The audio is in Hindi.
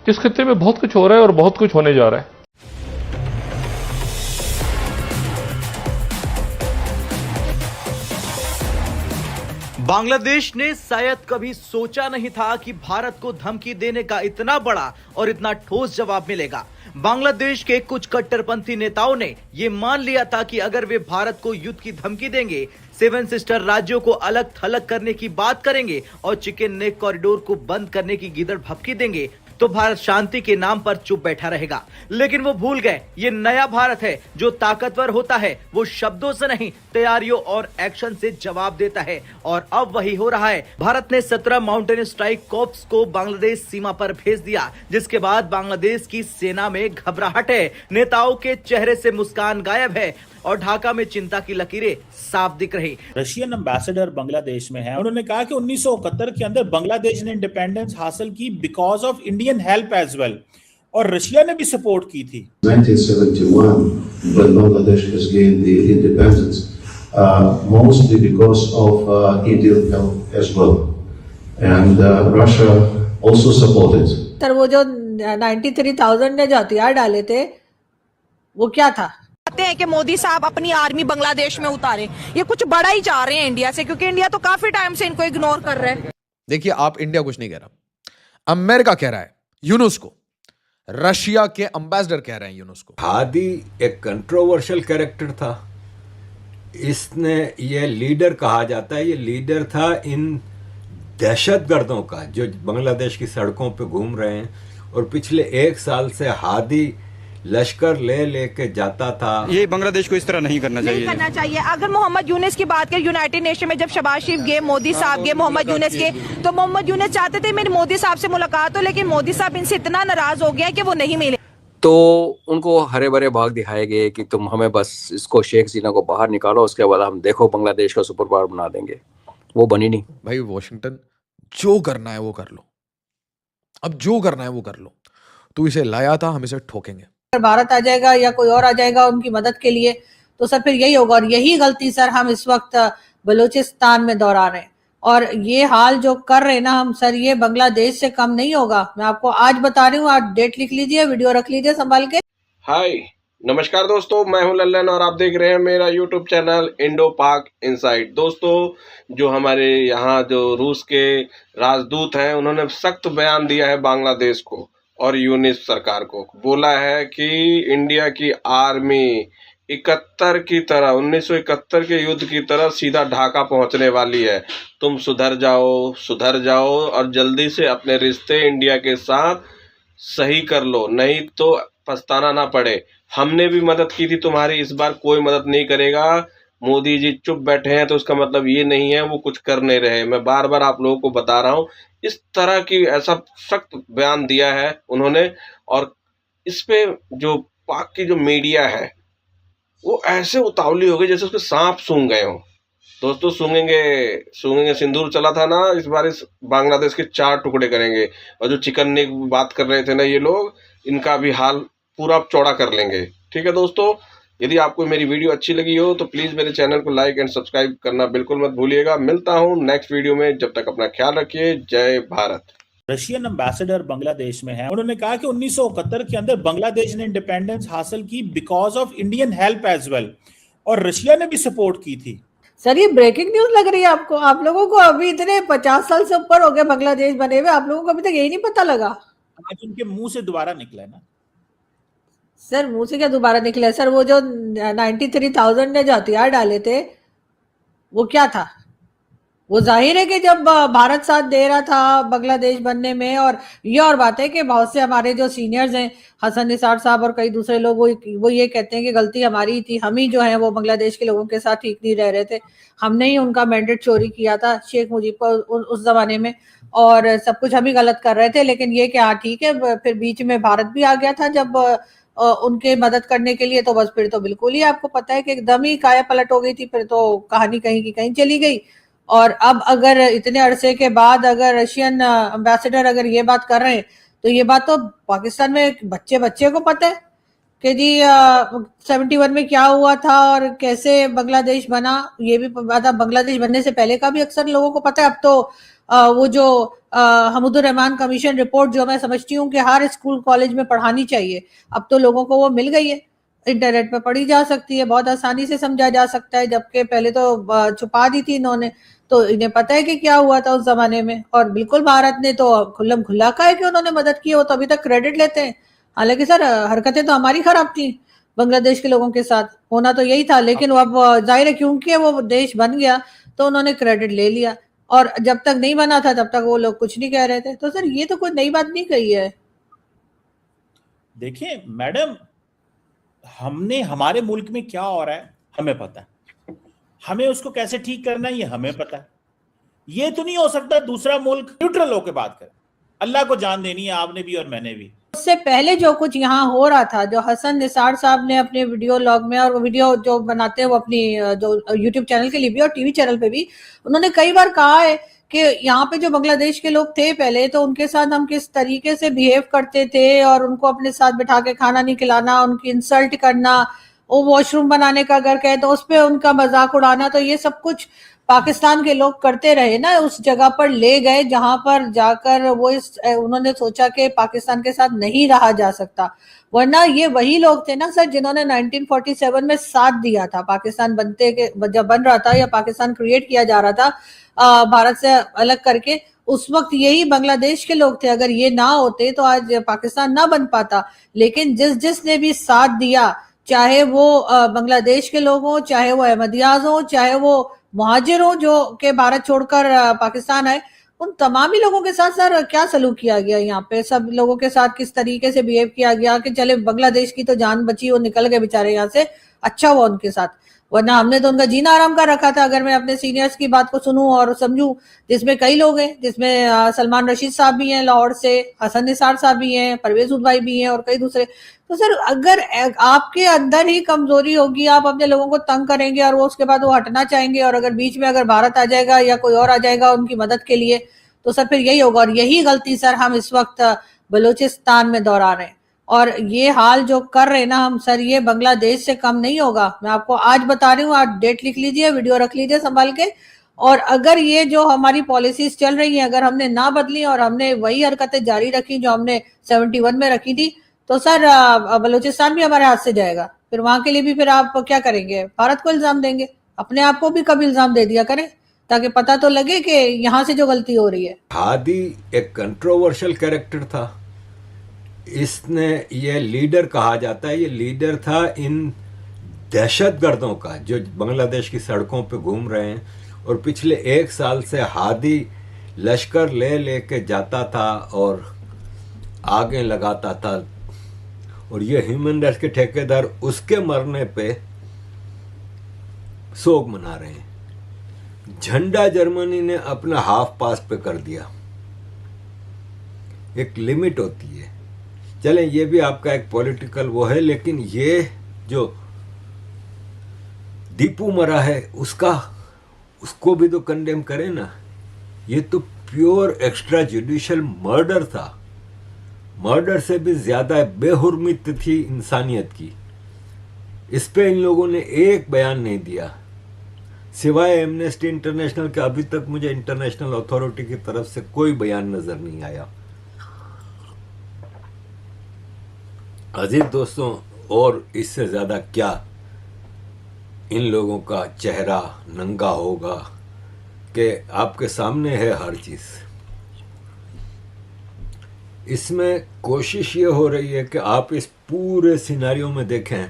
इस खत्ते में बहुत कुछ हो रहा है और बहुत कुछ होने जा रहा है। बांग्लादेश ने शायद कभी सोचा नहीं था कि भारत को धमकी देने का इतना बड़ा और इतना ठोस जवाब मिलेगा। बांग्लादेश के कुछ कट्टरपंथी नेताओं ने यह मान लिया था कि अगर वे भारत को युद्ध की धमकी देंगे, सेवन सिस्टर राज्यों को अलग थलग करने की बात करेंगे और चिकन नेक कॉरिडोर को बंद करने की गिदड़ भभकी देंगे, तो भारत शांति के नाम पर चुप बैठा रहेगा। लेकिन वो भूल गए, ये नया भारत है जो ताकतवर होता है वो शब्दों से नहीं, तैयारियों और एक्शन से जवाब देता है। और अब वही हो रहा है। भारत ने 17 माउंटेन स्ट्राइक कॉर्प्स को बांग्लादेश सीमा पर भेज दिया, जिसके बाद बांग्लादेश की सेना में घबराहट है, नेताओं के चेहरे से मुस्कान गायब है और ढाका में चिंता की लकीरें साफ दिख रही। रशियन एम्बेसडर बांग्लादेश में है, उन्होंने कहा कि 1971 के अंदर बांग्लादेश ने इंडिपेंडेंस हासिल की because of Indian help as well, और रशिया ने भी सपोर्ट की थी। 1971 when Bangladesh has gained the independence, mostly because of Indian help as well, and Russia also supported. Sir वो जो 93,000 ने जो हथियार डाले थे वो क्या था? चाहते हैं कि मोदी साहब अपनी आर्मी बांग्लादेश में उतारे, ये कुछ बड़ा ही चाह रहे हैं इंडिया से, क्योंकि इंडिया तो काफी टाइम से इनको इग्नोर कर रहा है। देखिए, आप इंडिया कुछ नहीं कह रहा, अमेरिका कह रहा है यूनेस्को, रशिया के एम्बेसडर कह रहे हैं यूनेस्को। हादी एक कंट्रोवर्शियल कैरेक्टर था, इसने ये लीडर कहा जाता है, ये लीडर था इन दहशतगर्दों का जो बांग्लादेश की सड़कों पे घूम रहे हैं, और पिछले 1 साल से हादी लश्कर लेके जाता था। ये बांग्लादेश को इस तरह नहीं करना चाहिए। अगर मोहम्मद यूनिस की बात करें, यूनाइटेड नेशन में जब शहबाज शरीफ गए, मोदी साहब गए मोहम्मद यूनिस के, तो मोहम्मद यूनिस चाहते थे मेरी मोदी साहब से मुलाकात हो, लेकिन मोदी साहब इनसे इतना नाराज हो गया कि वो नहीं मिले। तो उनको हरे भरे भाग दिखाए गए कि तुम हमें बस इसको शेख हसीना को बाहर निकालो, उसके बाद हम देखो बांग्लादेश का सुपर पावर बना देंगे। वो बनी नहीं। भाई वॉशिंगटन, जो करना है वो कर लो, अब जो करना है वो कर लो, तू इसे लाया था, हम इसे ठोकेंगे। अगर भारत आ जाएगा या कोई और आ जाएगा उनकी मदद के लिए, तो सर फिर यही होगा। और यही गलती सर हम इस वक्त बलूचिस्तान में दोहरा रहे हैं, और ये हाल जो कर रहे हैं ना हम सर, ये बांग्लादेश से कम नहीं होगा। मैं आपको आज बता रही हूँ, आज डेट लिख लीजिए, वीडियो रख लीजिए संभाल के। हाय नमस्कार दोस्तों, मैं हूं लल्लन और आप देख रहे हैं मेरा यूट्यूब चैनल इंडो पाक इनसाइड। दोस्तों, जो हमारे यहाँ जो रूस के राजदूत हैं, उन्होंने सख्त बयान दिया है बांग्लादेश को और यूनिस सरकार को। बोला है कि इंडिया की आर्मी 1971 के युद्ध की तरह सीधा ढाका पहुंचने वाली है। तुम सुधर जाओ और जल्दी से अपने रिश्ते इंडिया के साथ सही कर लो, नहीं तो पछताना ना पड़े। हमने भी मदद की थी तुम्हारी, इस बार कोई मदद नहीं करेगा। मोदी जी चुप बैठे हैं तो उसका मतलब ये नहीं है वो कुछ कर नहीं रहे। मैं बार बार आप लोगों को बता रहा हूँ, इस तरह की ऐसा सख्त बयान दिया है उन्होंने। और इस पे जो पाक की जो मीडिया है वो ऐसे उतावली हो गई जैसे उसके सांप सूंघ गए हों। दोस्तों, सूंघेंगे सिंदूर चला था ना, इस बार इस बांग्लादेश के 4 टुकड़े करेंगे। और जो चिकन नेक बात कर रहे थे ना ये लोग, इनका भी हाल पूरा चौड़ा कर लेंगे। ठीक है दोस्तों, यदि आपको मेरी वीडियो अच्छी लगी हो तो प्लीज मेरे चैनल को लाइक एंड सब्सक्राइब करना बिल्कुल मत भूलिएगा। मिलता हूं नेक्स्ट वीडियो में, जब तक अपना ख्याल रखिए। जय भारत। रशियन एम्बेसडर बांग्लादेश में है, उन्होंने कहा कि 1971 के अंदर बांग्लादेश ने इंडिपेंडेंस हासिल की because of Indian help as well, और रशिया ने भी सपोर्ट की थी। सर ये ब्रेकिंग न्यूज लग रही है आपको? आप लोगों को अभी इतने 50 साल से ऊपर हो गए बांग्लादेश बने हुए, आप लोगों को अभी तक यही नहीं पता लगा? आज उनके मुंह से दोबारा निकला है ना सर। मुंह से क्या दोबारा निकला है सर? वो जो 93,000 ने जो हथियार डाले थे वो क्या था? वो जाहिर है कि जब भारत साथ दे रहा था बांग्लादेश बनने में। और ये और बात है कि बहुत से हमारे जो सीनियर्स हैं, हसन निसार साहब और कई दूसरे लोग, वो ये कहते हैं कि गलती हमारी थी, हम ही जो है वो बांग्लादेश के लोगों के साथ ठीक नहीं रह रहे थे, हमने ही उनका मैंडेट चोरी किया था शेख मुजीब को उस जमाने में, और सब कुछ हम ही गलत कर रहे थे। लेकिन ये क्या, ठीक है, फिर बीच में भारत भी आ गया था जब उनके मदद करने के लिए, तो बस फिर तो बिल्कुल ही आपको पता है कि एकदम ही काया पलट हो गई थी, फिर तो कहानी कहीं की कहीं चली गई। और अब अगर इतने अरसे के बाद अगर रशियन एम्बेसडर अगर ये बात कर रहे हैं, तो ये बात तो पाकिस्तान में बच्चे को पता है कि जी 71 में क्या हुआ था और कैसे बांग्लादेश बना, ये भी पता, बांग्लादेश बनने से पहले का भी अक्सर लोगों को पता है। अब तो वो जो हमीदुर रहमान कमीशन रिपोर्ट, जो मैं समझती हूँ कि हर स्कूल कॉलेज में पढ़ानी चाहिए, अब तो लोगों को वो मिल गई है, इंटरनेट पे पढ़ी जा सकती है, बहुत आसानी से समझा जा सकता है, जबकि पहले तो छुपा दी थी इन्होंने। तो इन्हें पता है कि क्या हुआ था उस जमाने में, और बिल्कुल भारत ने तो खुल्लम खुल्ला कहा है कि उन्होंने मदद की, वो तो अभी तक क्रेडिट लेते हैं। हालांकि सर हरकतें तो हमारी खराब थी बांग्लादेश के लोगों के साथ, होना तो यही था, लेकिन वो अब जाहिर है क्योंकि वो देश बन गया तो उन्होंने क्रेडिट ले लिया, और जब तक नहीं बना था तब तक वो लोग कुछ नहीं कह रहे थे। तो सर ये तो कोई नई बात नहीं कही है। देखिए मैडम, हमने हमारे मुल्क में क्या हो रहा है हमें पता है, हमें उसको कैसे ठीक करना है ये हमें पता है। ये तो नहीं हो सकता दूसरा मुल्क न्यूट्रल होकर बात करे। अल्लाह को जान देनी है आपने भी और मैंने भी। उससे पहले जो कुछ यहाँ हो रहा था, जो हसन निसार साहब ने अपने वीडियो लॉग में, और वो वीडियो जो बनाते हैं वो अपनी जो यूट्यूब चैनल के लिए भी और टीवी चैनल पे भी, उन्होंने कई बार कहा है कि यहाँ पे जो बांग्लादेश के लोग थे पहले, तो उनके साथ हम किस तरीके से बिहेव करते थे, और उनको अपने साथ बिठा के खाना नहीं खिलाना, उनकी इंसल्ट करना, वो वॉशरूम बनाने का अगर कहे तो उस पर उनका मजाक उड़ाना, तो ये सब कुछ पाकिस्तान के लोग करते रहे ना। उस जगह पर ले गए जहां पर जाकर वो उन्होंने सोचा कि पाकिस्तान के साथ नहीं रहा जा सकता, वरना ये वही लोग थे ना सर जिन्होंने 1947 में साथ दिया था पाकिस्तान बनते के, जब बन रहा था या पाकिस्तान क्रिएट किया जा रहा था भारत से अलग करके, उस वक्त यही बांग्लादेश के लोग थे। अगर ये ना होते तो आज पाकिस्तान ना बन पाता। लेकिन जिसने भी साथ दिया, चाहे वो बांग्लादेश के लोग हों, चाहे वो अहमदियाज हों, चाहे वो मुहाजिर हो जो के भारत छोड़कर पाकिस्तान आए, उन तमामी लोगों के साथ सर क्या सलूक किया गया, यहाँ पे सब लोगों के साथ किस तरीके से बिहेव किया गया कि चले बांग्लादेश की तो जान बची, वो निकल गए बेचारे यहाँ से, अच्छा हुआ उनके साथ, वरना हमने तो उनका जीना आराम कर रखा था। अगर मैं अपने सीनियर्स की बात को सुनूं और समझूं, जिसमें कई लोग हैं, जिसमें सलमान रशीद साहब भी हैं लाहौर से, हसन निसार साहब भी हैं, परवेज उद भाई भी हैं और कई दूसरे। तो सर अगर आपके अंदर ही कमजोरी होगी, आप अपने लोगों को तंग करेंगे और वो उसके बाद वो हटना चाहेंगे, और अगर बीच में अगर भारत आ जाएगा या कोई और आ जाएगा उनकी मदद के लिए, तो सर फिर यही होगा। और यही गलती सर हम इस वक्त बलूचिस्तान में दोहरा रहे हैं, और ये हाल जो कर रहे हैं ना हम सर, ये बांग्लादेश से कम नहीं होगा। मैं आपको आज बता रही हूँ, आज डेट लिख लीजिए, वीडियो रख लीजिए संभाल के, और अगर ये जो हमारी पॉलिसीज चल रही हैं अगर हमने ना बदली और हमने वही हरकतें जारी रखी जो हमने 71 में रखी थी, तो सर बलूचिस्तान भी हमारे हाथ से जाएगा। फिर वहां के लिए भी फिर आप क्या करेंगे, भारत को इल्जाम देंगे, अपने आप को भी कभी इल्जाम दे दिया करें ताकि पता तो लगे कि यहाँ से जो गलती हो रही है। हादी एक कंट्रोवर्शियल कैरेक्टर था, इसने ये लीडर कहा जाता है, ये लीडर था इन दहशतगर्दों का जो बांग्लादेश की सड़कों पे घूम रहे हैं, और पिछले 1 साल से हादी लश्कर ले के जाता था और आगे लगाता था, और ये ह्यूमन राइट्स के ठेकेदार उसके मरने पे शोक मना रहे हैं। झंडा जर्मनी ने अपना हाफ पास पे कर दिया। एक लिमिट होती है, चलें ये भी आपका एक पॉलिटिकल वो है, लेकिन ये जो दीपू मरा है उसको भी तो कंडेम करें ना। ये तो प्योर एक्स्ट्रा जुडिशियल मर्डर था, मर्डर से भी ज्यादा बेहुर्मत थी इंसानियत की। इस पे इन लोगों ने एक बयान नहीं दिया, सिवाय एमनेस्टी इंटरनेशनल के। अभी तक मुझे इंटरनेशनल अथॉरिटी की तरफ से कोई बयान नजर नहीं आया। अजीज दोस्तों, और इससे ज्यादा क्या इन लोगों का चेहरा नंगा होगा कि आपके सामने है हर चीज। इसमें कोशिश ये हो रही है कि आप इस पूरे सिनेरियो में देखें